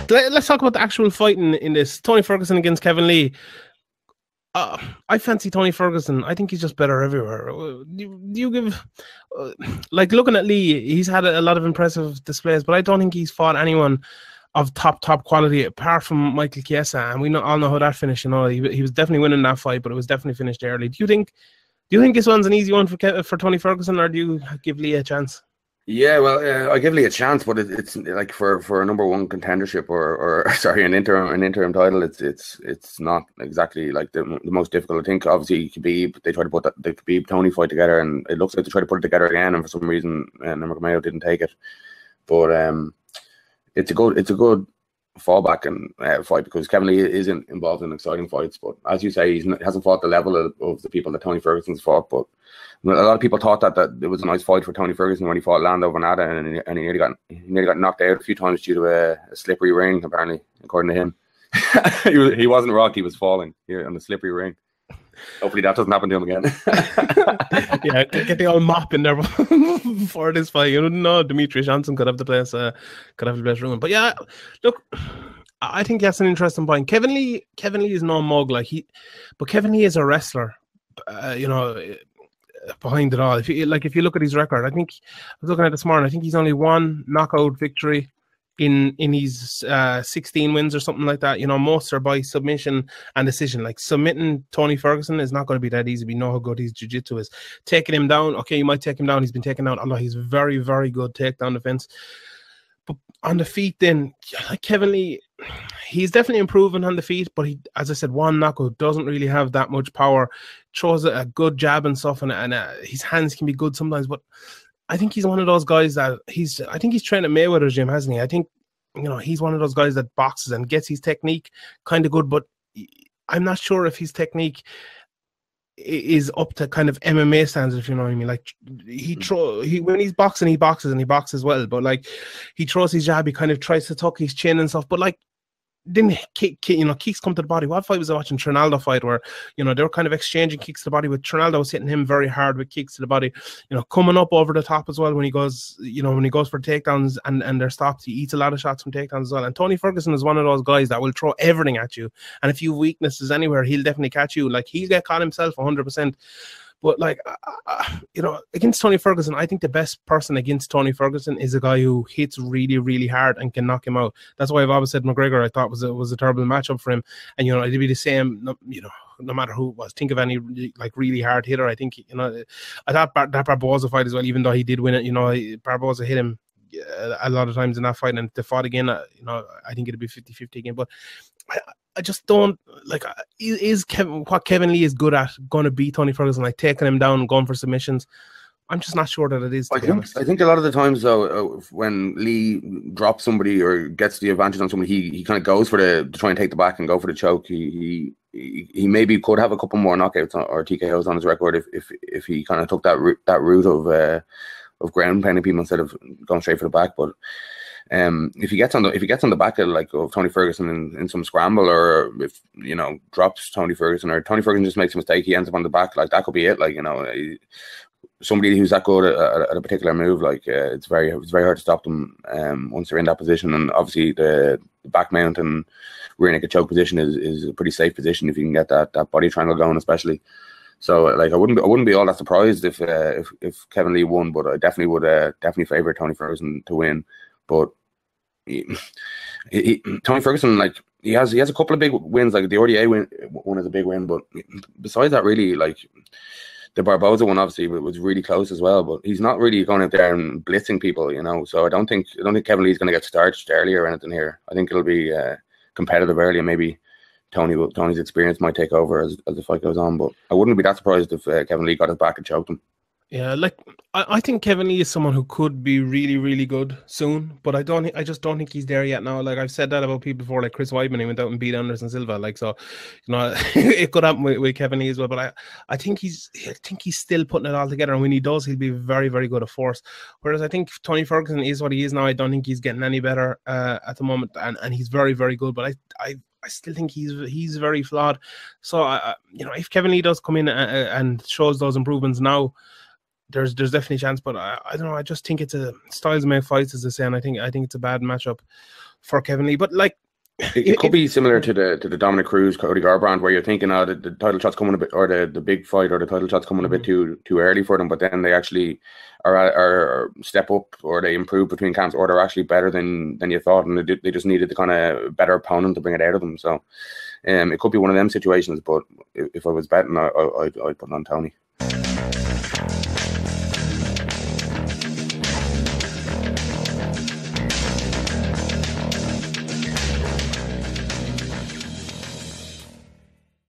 let's talk about the actual fight in this. Tony Ferguson against Kevin Lee. I fancy Tony Ferguson. I think he's just better everywhere. Do you give... like, looking at Lee, he's had a lot of impressive displays, but I don't think he's fought anyone of top quality apart from Michael Chiesa, and we all know how that finished. You know, he was definitely winning that fight, but it was definitely finished early. Do you think this one's an easy one for Tony Ferguson, or do you give Lee a chance? Yeah, well, I give Lee a chance, but it's like for a number one contendership or sorry, an interim title. It's not exactly like the most difficult. I think obviously they tried to put the Khabib Tony fight together, and it looks like they tried to put it together again, and for some reason Nurmagomedov didn't take it. But it's a good fallback and fight, because Kevin Lee isn't involved in exciting fights. But as you say, he hasn't fought the level of the people that Tony Ferguson's fought. But a lot of people thought that it was a nice fight for Tony Ferguson when he fought Lando Vannata, and he nearly got knocked out a few times due to a slippery ring, apparently, according to him. he wasn't rocked, he was falling here on the slippery ring. Hopefully that doesn't happen to him again. Yeah, get the old mop in there before this fight. You know, Demetrius Johnson could have the place ruined. But yeah, look, I think that's an interesting point. Kevin Lee is no mug, but Kevin Lee is a wrestler. You know, behind it all. If you look at his record, I think I was looking at it this morning. I think he's only one knockout victory in his 16 wins or something like that. You know, most are by submission and decision. Like, submitting Tony Ferguson is not going to be that easy. We know how good his jiu-jitsu is. Taking him down, okay, you might take him down. He's been taken down. Although he's very, very good takedown defense. But on the feet, then, like Kevin Lee, he's definitely improving on the feet. But he, as I said, one knockout, doesn't really have that much power. Throws a good jab and stuff, and his hands can be good sometimes. But I think he's one of those guys that I think he's trained at Mayweather's gym, hasn't he? I think, you know, he's one of those guys that boxes and gets his technique kind of good, but I'm not sure if his technique is up to kind of MMA standards, if you know what I mean. Like, when he's boxing, he boxes, and he boxes well, but like, he throws his jab, he kind of tries to tuck his chin and stuff, but like, then kicks come to the body. What fight was I watching? Trinaldo fight, where, you know, they were kind of exchanging kicks to the body, with Trinaldo was hitting him very hard with kicks to the body, you know, coming up over the top as well when he goes for takedowns and they're stopped. He eats a lot of shots from takedowns as well. And Tony Ferguson is one of those guys that will throw everything at you, and if you have weaknesses anywhere, he'll definitely catch you. Like, he'll get caught himself 100%. But like, you know, against Tony Ferguson, I think the best person against Tony Ferguson is a guy who hits really, really hard and can knock him out. That's why I've always said McGregor, I thought was a terrible matchup for him. And, you know, it'd be the same, you know, no matter who it was. Think of any like really hard hitter. I think, you know, I thought that Barboza fight as well, even though he did win it, you know, Barboza hit him a lot of times in that fight, and if they fought again, you know, I think it'd be 50-50 again. But I just don't like, what Kevin Lee is good at going to beat Tony Ferguson, like taking him down and going for submissions? I'm just not sure that it is. I think a lot of the times, though, when Lee drops somebody or gets the advantage on somebody, he kind of goes to try and take the back and go for the choke. He maybe could have a couple more knockouts or TKOs on his record if he kind of took that route of ground pounding people instead of going straight for the back. But if he gets on the back of Tony Ferguson in some scramble, or if, you know, drops Tony Ferguson, or Tony Ferguson just makes a mistake, he ends up on the back, like, that could be it. Like, you know, somebody who's that good at a particular move, like, it's very hard to stop them once they're in that position. And obviously the back mount and rear naked choke position is a pretty safe position if you can get that body triangle going, especially. So, like, I wouldn't be all that surprised if Kevin Lee won, but I definitely would definitely favor Tony Ferguson to win. But Tony Ferguson, like, he has a couple of big wins. Like, the RDA one is a big win, but besides that, really, like, the Barboza one obviously was really close as well. But he's not really going out there and blitzing people, you know. So I don't think Kevin Lee's going to get starched early or anything here. I think it'll be competitive early, and maybe Tony's experience might take over as the fight goes on. But I wouldn't be that surprised if Kevin Lee got his back and choked him. Yeah, like, I think Kevin Lee is someone who could be really, really good soon, but I just don't think he's there yet now. Like, I've said that about people before, like Chris Weidman, he went out and beat Anderson Silva. Like, so, you know, it could happen with Kevin Lee as well. But I think he's still putting it all together, and when he does, he'll be very, very good at force. Whereas I think Tony Ferguson is what he is now. I don't think he's getting any better at the moment, and he's very, very good. But I still think he's very flawed. So, you know, if Kevin Lee does come in and shows those improvements now, there's definitely a chance. But I don't know. I just think it's a styles make fights, as they say, and I think it's a bad matchup for Kevin Lee. But like, it could be similar to the Dominic Cruz, Cody Garbrandt, where you're thinking, oh, the title shot's coming a bit, or the big fight, or the title shot's coming a bit too early for them. But then they actually are step up, or they improve between camps, or they're actually better than you thought, and they just needed the kind of better opponent to bring it out of them. So, it could be one of them situations. But if I was betting, I'd put it on Tony.